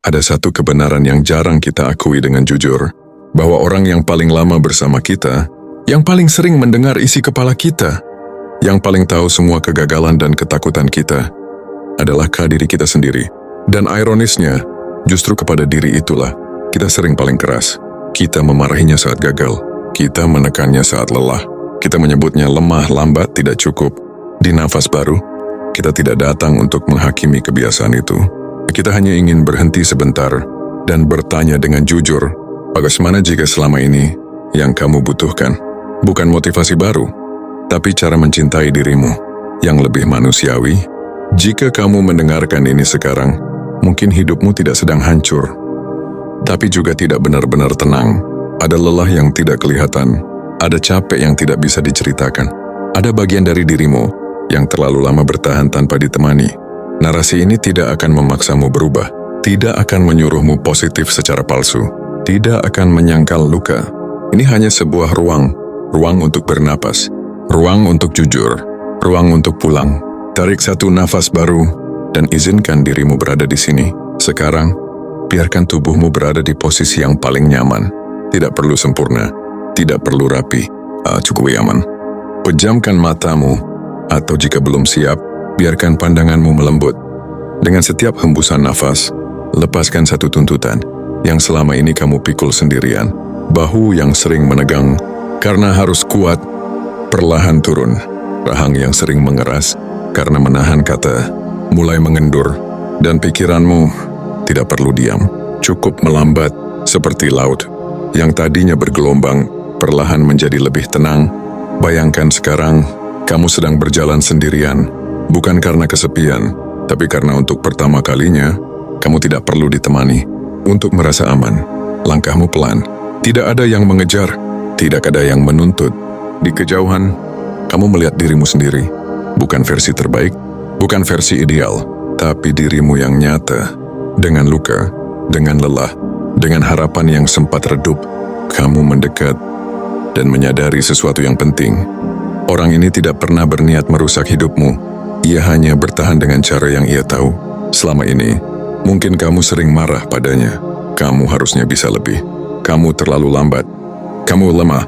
Ada satu kebenaran yang jarang kita akui dengan jujur, bahwa orang yang paling lama bersama kita, yang paling sering mendengar isi kepala kita, yang paling tahu semua kegagalan dan ketakutan kita, adalah diri kita sendiri. Dan ironisnya, justru kepada diri itulah kita sering paling keras. Kita memarahinya saat gagal, kita menekannya saat lelah, kita menyebutnya lemah, lambat, tidak cukup. Di nafas baru, kita tidak datang untuk menghakimi kebiasaan itu. Kita hanya ingin berhenti sebentar dan bertanya dengan jujur, bagaimana jika selama ini yang kamu butuhkan bukan motivasi baru, tapi cara mencintai dirimu yang lebih manusiawi? Jika kamu mendengarkan ini sekarang, mungkin hidupmu tidak sedang hancur, tapi juga tidak benar-benar tenang. Ada lelah yang tidak kelihatan, ada capek yang tidak bisa diceritakan, ada bagian dari dirimu yang terlalu lama bertahan tanpa ditemani. Narasi ini tidak akan memaksamu berubah, tidak akan menyuruhmu positif secara palsu, tidak akan menyangkal luka. Ini hanya sebuah ruang untuk bernapas, ruang untuk jujur, ruang untuk pulang. Tarik satu nafas baru dan izinkan dirimu berada di sini. Sekarang, biarkan tubuhmu berada di posisi yang paling nyaman. Tidak perlu sempurna, tidak perlu rapi, cukup nyaman. Pejamkan matamu, atau jika belum siap, biarkan pandanganmu melembut. Dengan setiap hembusan nafas, lepaskan satu tuntutan yang selama ini kamu pikul sendirian. Bahu yang sering menegang karena harus kuat, perlahan turun. Rahang yang sering mengeras karena menahan kata, mulai mengendur. Dan pikiranmu tidak perlu diam, cukup melambat seperti laut yang tadinya bergelombang, perlahan menjadi lebih tenang. Bayangkan sekarang, kamu sedang berjalan sendirian, bukan karena kesepian, tapi karena untuk pertama kalinya, kamu tidak perlu ditemani. Untuk merasa aman, langkahmu pelan. Tidak ada yang mengejar, tidak ada yang menuntut. Di kejauhan, kamu melihat dirimu sendiri. Bukan versi terbaik, bukan versi ideal, tapi dirimu yang nyata. Dengan luka, dengan lelah, dengan harapan yang sempat redup, kamu mendekat dan menyadari sesuatu yang penting. Orang ini tidak pernah berniat merusak hidupmu. Ia hanya bertahan dengan cara yang ia tahu. Selama ini, mungkin kamu sering marah padanya. Kamu harusnya bisa lebih. Kamu terlalu lambat. Kamu lemah.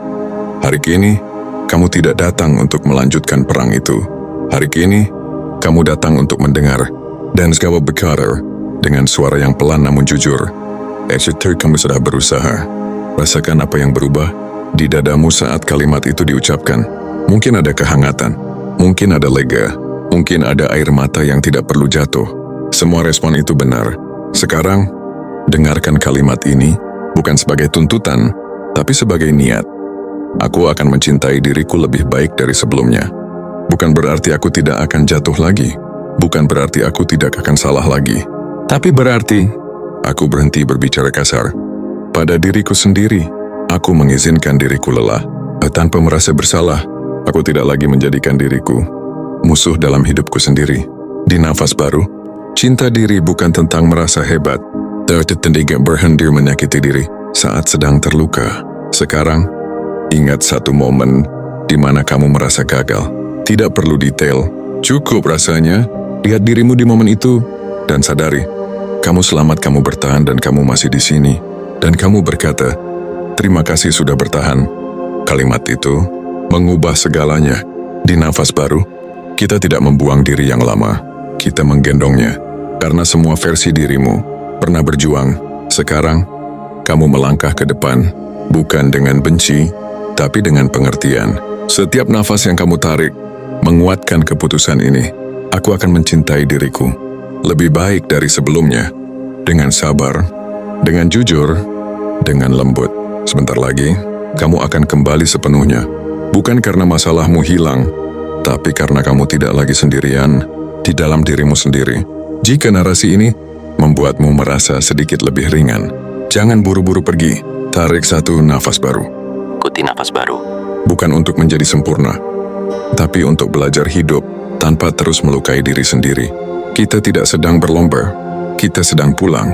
Hari ini, kamu tidak datang untuk melanjutkan perang itu. Hari ini, kamu datang untuk mendengar. Dan segala berkata dengan suara yang pelan namun jujur. Exeter, kamu sudah berusaha. Rasakan apa yang berubah di dadamu saat kalimat itu diucapkan. Mungkin ada kehangatan. Mungkin ada lega. Mungkin ada air mata yang tidak perlu jatuh. Semua respon itu benar. Sekarang, dengarkan kalimat ini bukan sebagai tuntutan, tapi sebagai niat. Aku akan mencintai diriku lebih baik dari sebelumnya. Bukan berarti aku tidak akan jatuh lagi. Bukan berarti aku tidak akan salah lagi. Tapi berarti aku berhenti berbicara kasar. Pada diriku sendiri, aku mengizinkan diriku lelah. Tanpa merasa bersalah, aku tidak lagi menjadikan diriku musuh dalam hidupku sendiri. Di nafas baru, cinta diri bukan tentang merasa hebat, tidak berhenti menyakiti diri saat sedang terluka. Sekarang, ingat satu momen di mana kamu merasa gagal. Tidak perlu detail, cukup rasanya lihat dirimu di momen itu dan sadari, kamu selamat, kamu bertahan, dan kamu masih di sini. Dan kamu berkata, terima kasih sudah bertahan. Kalimat itu mengubah segalanya. Di nafas baru, kita tidak membuang diri yang lama, kita menggendongnya. Karena semua versi dirimu pernah berjuang. Sekarang, kamu melangkah ke depan, bukan dengan benci, tapi dengan pengertian. Setiap nafas yang kamu tarik, menguatkan keputusan ini. Aku akan mencintai diriku lebih baik dari sebelumnya, dengan sabar, dengan jujur, dengan lembut. Sebentar lagi, kamu akan kembali sepenuhnya. Bukan karena masalahmu hilang, tapi karena kamu tidak lagi sendirian di dalam dirimu sendiri. Jika narasi ini membuatmu merasa sedikit lebih ringan, jangan buru-buru pergi. Tarik satu nafas baru. Ikuti nafas baru. Bukan untuk menjadi sempurna, tapi untuk belajar hidup tanpa terus melukai diri sendiri. Kita tidak sedang berlomba, kita sedang pulang.